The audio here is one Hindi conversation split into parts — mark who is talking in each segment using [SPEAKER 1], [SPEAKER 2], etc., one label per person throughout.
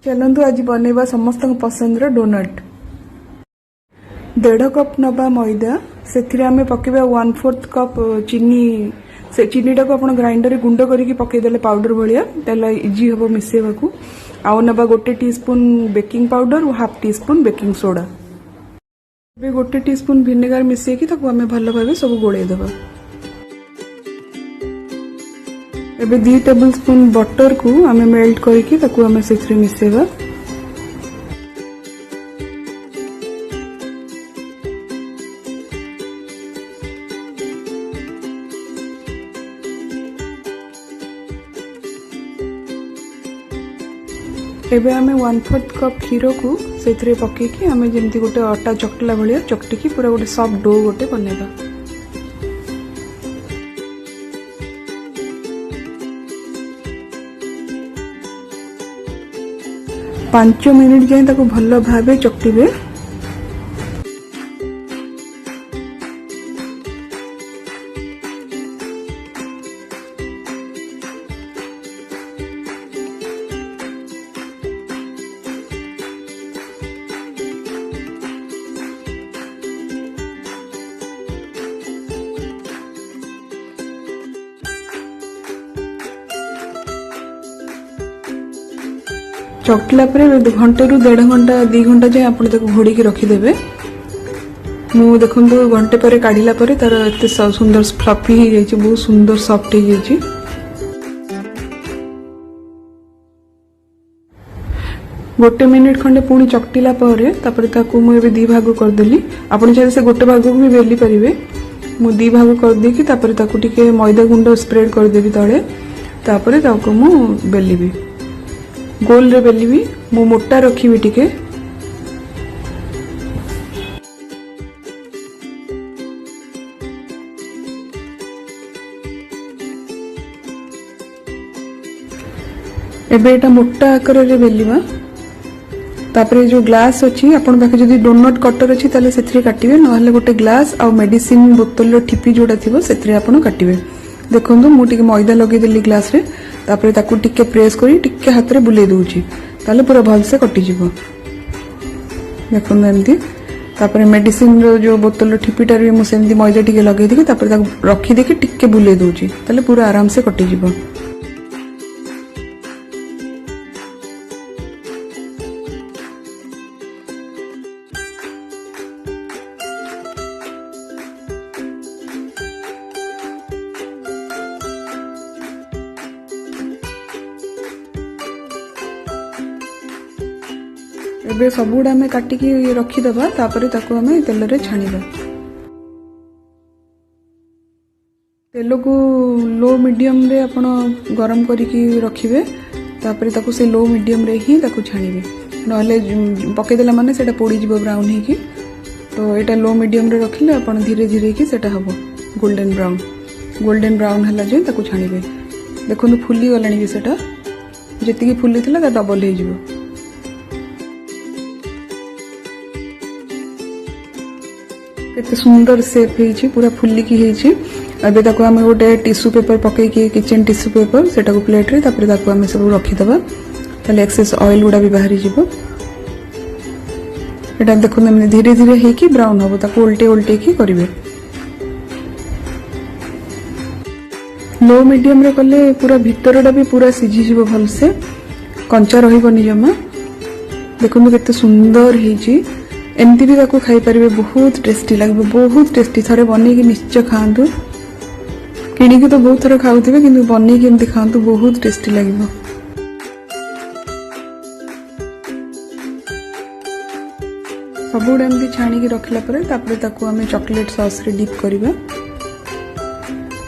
[SPEAKER 1] चलतु आज बनैबा समस्त पसंद डोनट। 1.5 कप नबा मैदा से पकेबा 1/4 कप चीनी। से चीनी टाक आप ग्राइंडर रे गुंड करके पकईदे पाउडर भाया ताला इजी हम मिसेवा को। आउ नबा 1 टीस्पून बेकिंग पाउडर और 1/2 teaspoon baking soda. 1 teaspoon vinegar मिसेकी आम भल भाव सब गोलैदबा। एबे 2 टेबल स्पून बटर को आम मेल्ट करके आम से मिसेवा। एबे आमे 1/4 कप क्षीर को से पकईकी आम जमी गोटे अटा चकला भाया चकटिकी पूरा गोटे सॉफ्ट डो गोटे बनैबा। पांच मिनिट जाए भल भाव चकटिबे। चकटिला घंटे रू 1.5 घंटा 2 घंटा जाए आप घोड़ी रखिदेवे। मु देखु घंटे पर काढ़ला तार एत सुंदर फ्लफी हो जाए, बहुत सुंदर सॉफ्ट हो जाए। गोटे मिनिट खंडे पुणी चकटिला मुझे 2 भाग करदेली। आप चाहिए से गोटे भाग को भी बेली पारे। मु 2 भाग करदे मैदा गुंड स्प्रेड करदेवी तले तापर मु बेली गोल रे बेली मु मोटा रखी टिके। एबे एटा मोटा आकार रे बेलिबा। तापर जो ग्लास अच्छी आपण पाखे जदी डोनट कटर अच्छी ताले सेथरे काटिबे, नहले गोटे ग्लास आ मेडिसिन बोतल रो ठिपी जोडा थिबो सेथरे आपण काटिबे। देखंतु मु टिके मैदा लगे देली ग्लास रे तापर ताकू टिके प्रेस करी टिके हाथ रे बुले दूची ताले पूरा भल से कटि जिवो। देखो एमती तापर मेडिसिन रो जो बोतल रो ठिपीटा रे मु सेमती मैदा टिके लगे देकी तापर ताकू रखी देकी टिके बुले दूची ताले पूरा आराम से कटि जिवो। एबे सबुड़ा में काटिकी रखीदबा तापर ताकू आमे तेल रे छाणीबा। तेल को लो मीडियम रे आपण गरम करिकी रखिबे तापर ताकू से लो मीडियम रे ही ताकू छाणीबे, नहले पके देला माने सेटा पोड़ी जिवो ब्राउन हेकी। तो एटा लो मीडियम रे रखिले आपण धीरे धीरे की सेटा हबो गोल्डन ब्राउन। गोल्डन ब्राउन हला जे ताकू छाणीबे। देखो फुली गलानी भी सेटा जेतिकी फुली थिला ता डबल हे जिवो। केते सुंदर शेप है पूरा फुलिकी है। अबे ताको आमे गोटे टिश्यू पेपर पकईकी किचन टिश्यू पेपर सेटा को प्लेट रे तापर ताको आमे सब रखीदबा ताले एक्सेस ऑयल गुडा भी बाहरी जिवो। एटा देखो मैंने धीरे धीरे हेकी ब्राउन हबो ताको उल्टे उल्टे की करिवे। लो मीडियम रे कले पूरा भीतरटा भी पूरा सिझी जिवो भल से, कंचा रहिबनी जमा। देखो केते सुंदर हेची। एमती भी ताको खाई पारिबे, बहुत टेस्टी लगे, बहुत टेस्टी। थरे बनेकी निश्चय खातु। किणिकी तो बहुत थर खाऊथिबे किंतु बनेकी एमती खातु, बहुत टेस्टी लगे। सबुड एमती छाणी रखला परे तापर ताको आमे चॉकलेट सॉस रे डिप करिबा।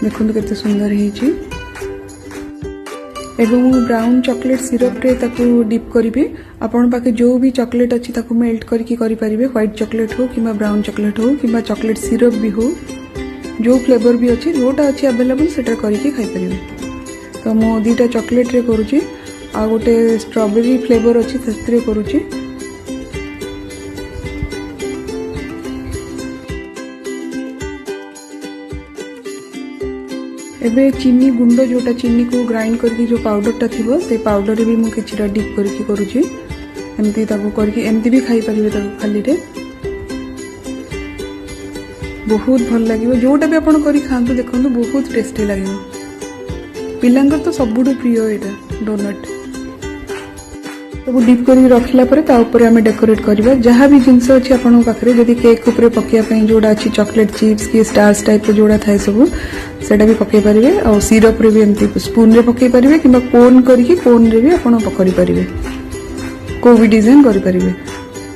[SPEAKER 1] देखो केते सुंदर हेची। एवं ब्राउन चॉकलेट सिरप रे ताकू डिप करिवे। आपण पाके जो भी चॉकलेट अच्छी ताकू मेल्ट करके करि परिबे, व्हाइट चॉकलेट हो किबा ब्राउन चॉकलेट हो किबा चॉकलेट सिरप भी हो, जो फ्लेवर भी अच्छी जोटा अच्छी अवेलेबल सेटा करके खाई परिबे। तो मो 2टा चॉकलेट रे करूची आ गोटे स्ट्रॉबेरी फ्लेवर अच्छी सेतरे करूची। एबे चीनी गुंड जोटा चीनी को ग्राइंड करके जो पाउडर टा थिबो से पाउडर भी मु किछटा डिप करके करूची। एमती ताको करके एमती भी खाई परिबे ताको खाली रे बहुत भल लगे जोटा भी आपण करी खातु देखो बहुत टेस्टी लगे पिलांकर तो सबुठु प्रिय यहाँ डोनट सब डीप कर रखला आम डेकोरेट करवा जहाँ भी जिनस अच्छी आपन पाखे जदि केक उपर पकड़ापी जोड़ा अच्छी चॉकलेट चिप्स की स्टार्स टाइप जोड़ा थाए सब सेटा भी पकई पारे और सिरप रे भी एमती स्पून रे पकई पारे कि कोन करके कोन रे भी आपन पकड़ी पारे को भी डिजाइन करि पारिबे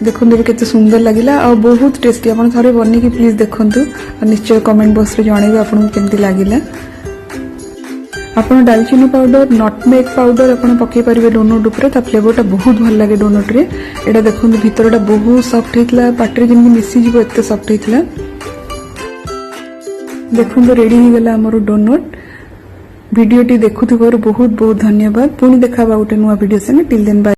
[SPEAKER 1] देखो भी केते सुंदर लगिला और बहुत टेस्टी आपन थरे बनी की प्लीज देखंतु और निश्चय कमेंट बॉक्स रे जणेबे आपन केमती लागिला आपन दालचीनी पाउडर नटमेग पाउडर आपन पकई पारिबे डोनट ऊपर ता फ्लेवरटा बहुत भल लागे डोनट रे एटा देखंतु भितरटा बहुत सॉफ्ट हेतला पाटरे जेमि मिसी जिवो एते सॉफ्ट हेतला देखंतु रेडी हो गेला हमर डोनट वीडियोटी देखुथिबार बहुत बहुत धन्यवाद पुणी देखाबा उटे नुवा वीडियो संगे टिल देन बाय।